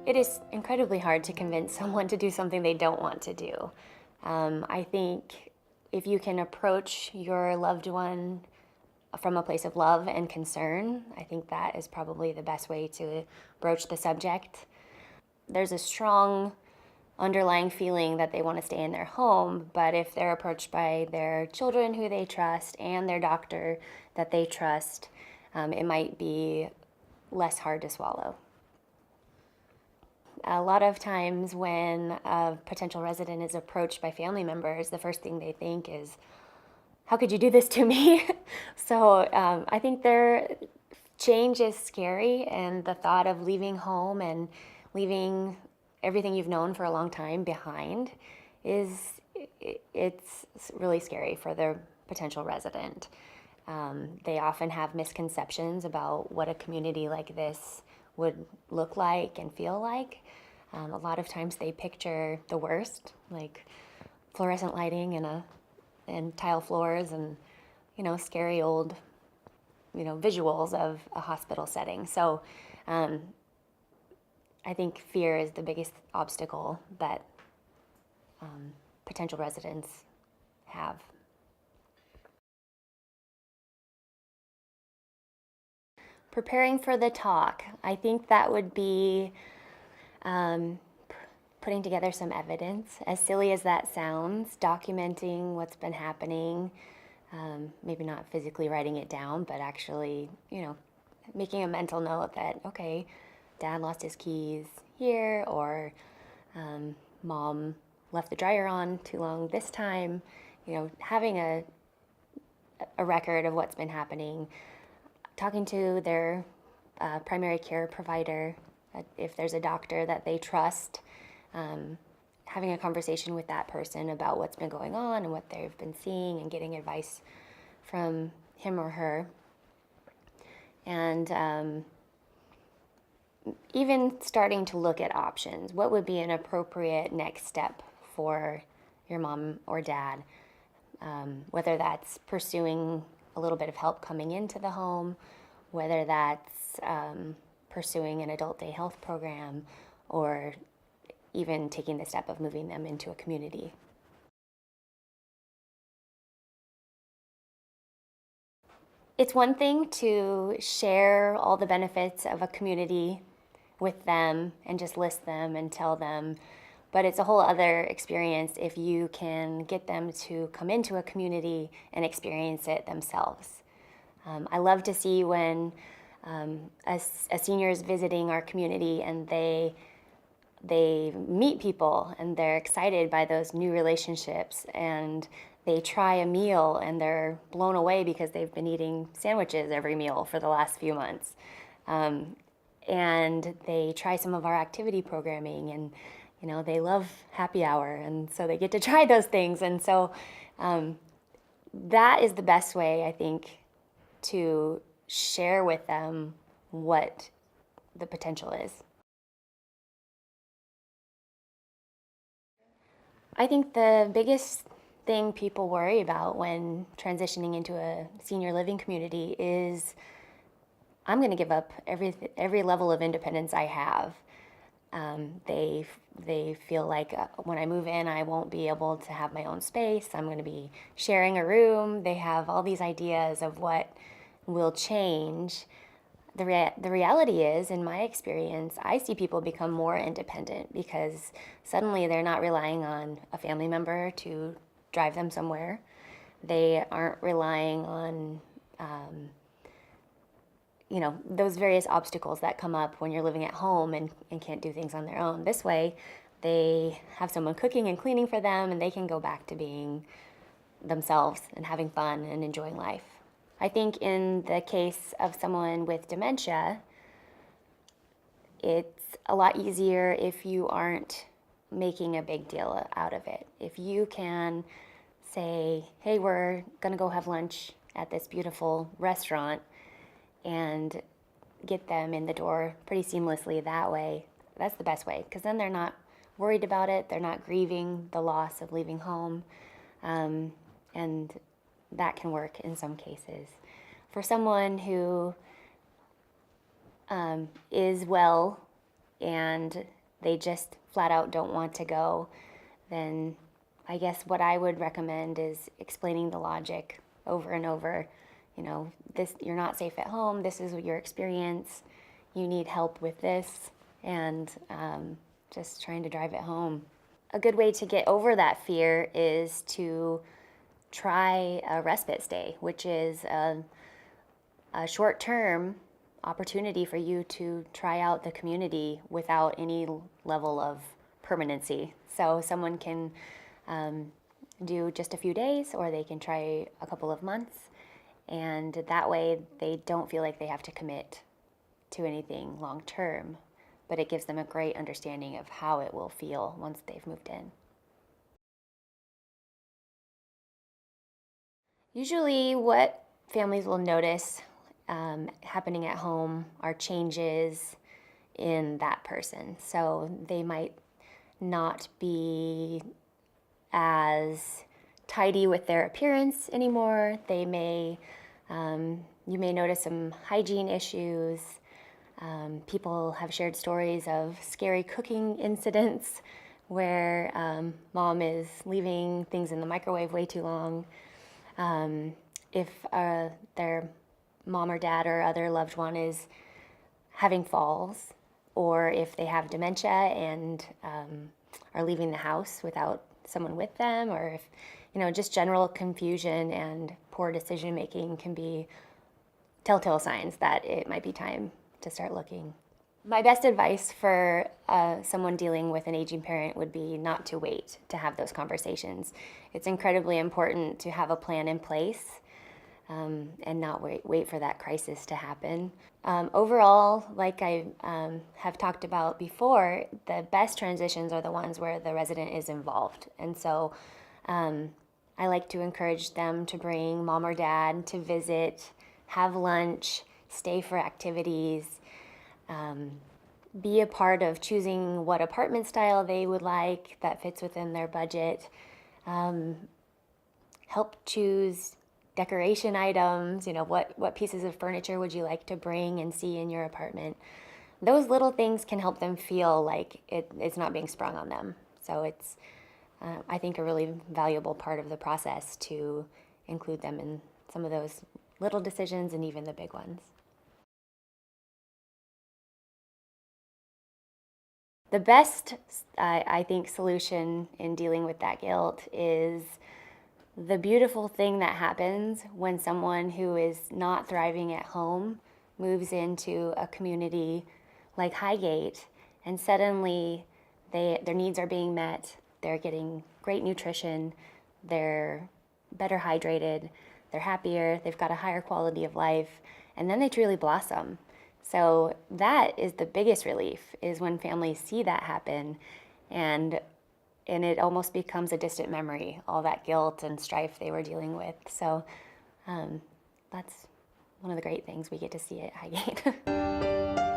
It is incredibly hard to convince someone to do something they don't want to do. I think if you can approach your loved one from a place of love and concern, I think that is probably the best way to broach the subject. There's a strong underlying feeling that they want to stay in their home, but if they're approached by their children who they trust and their doctor that they trust, it might be less hard to swallow. A lot of times when a potential resident is approached by family members, the first thing they think is, how could you do this to me? So I think their change is scary, and the thought of leaving home and leaving everything you've known for a long time behind it's really scary for the potential resident. They often have misconceptions about what a community like this would look like and feel like. A lot of times they picture the worst, like fluorescent lighting and tile floors and, scary old, visuals of a hospital setting. So I think fear is the biggest obstacle that potential residents have. Preparing for the talk, I think that would be putting together some evidence. As silly as that sounds, documenting what's been happening, maybe not physically writing it down, but actually, making a mental note that, okay, dad lost his keys here, or mom left the dryer on too long this time. Having a record of what's been happening, talking to their primary care provider, if there's a doctor that they trust, having a conversation with that person about what's been going on and what they've been seeing and getting advice from him or her. And even starting to look at options. What would be an appropriate next step for your mom or dad? Whether that's pursuing a little bit of help coming into the home, whether that's pursuing an adult day health program, or even taking the step of moving them into a community. It's one thing to share all the benefits of a community with them and just list them and tell them, but it's a whole other experience if you can get them to come into a community and experience it themselves. I love to see when a senior is visiting our community and they meet people and they're excited by those new relationships, and they try a meal and they're blown away because they've been eating sandwiches every meal for the last few months. And they try some of our activity programming, and they love happy hour, and so they get to try those things. And so that is the best way, I think, to share with them what the potential is. I think the biggest thing people worry about when transitioning into a senior living community is, I'm going to give up every level of independence I have. They feel like when I move in, I won't be able to have my own space. I'm going to be sharing a room. They have all these ideas of what will change. The reality is, in my experience, I see people become more independent because suddenly they're not relying on a family member to drive them somewhere. They aren't relying on those various obstacles that come up when you're living at home and can't do things on their own. This way, they have someone cooking and cleaning for them, and they can go back to being themselves and having fun and enjoying life. I think in the case of someone with dementia, it's a lot easier if you aren't making a big deal out of it. If you can say, hey, we're going to go have lunch at this beautiful restaurant, and get them in the door pretty seamlessly that way, that's the best way, because then they're not worried about it, they're not grieving the loss of leaving home, and that can work in some cases. For someone who is well and they just flat out don't want to go, then I guess what I would recommend is explaining the logic over and over. You know, this, you're not safe at home, this is your experience, you need help with this, and just trying to drive it home. A good way to get over that fear is to try a respite stay, which is a short-term opportunity for you to try out the community without any level of permanency. So someone can do just a few days, or they can try a couple of months, and that way they don't feel like they have to commit to anything long-term, but it gives them a great understanding of how it will feel once they've moved in. Usually what families will notice happening at home are changes in that person. So they might not be as tidy with their appearance anymore. They may, you may notice some hygiene issues. People have shared stories of scary cooking incidents where mom is leaving things in the microwave way too long. If their mom or dad or other loved one is having falls, or if they have dementia and are leaving the house without someone with them, or if, you know, just general confusion and poor decision making can be telltale signs that it might be time to start looking. My best advice for someone dealing with an aging parent would be not to wait to have those conversations. It's incredibly important to have a plan in place and not wait for that crisis to happen. Overall, like I have talked about before, the best transitions are the ones where the resident is involved. And so I like to encourage them to bring mom or dad to visit, have lunch, stay for activities, be a part of choosing what apartment style they would like that fits within their budget, help choose decoration items, you know, what pieces of furniture would you like to bring and see in your apartment. Those little things can help them feel like it's not being sprung on them. So it's, I think, a really valuable part of the process to include them in some of those little decisions and even the big ones. The best, I think, solution in dealing with that guilt is the beautiful thing that happens when someone who is not thriving at home moves into a community like Highgate, and suddenly their needs are being met, they're getting great nutrition, they're better hydrated, they're happier, they've got a higher quality of life, and then they truly blossom. So that is the biggest relief, is when families see that happen, and it almost becomes a distant memory, all that guilt and strife they were dealing with. So that's one of the great things we get to see at Highgate.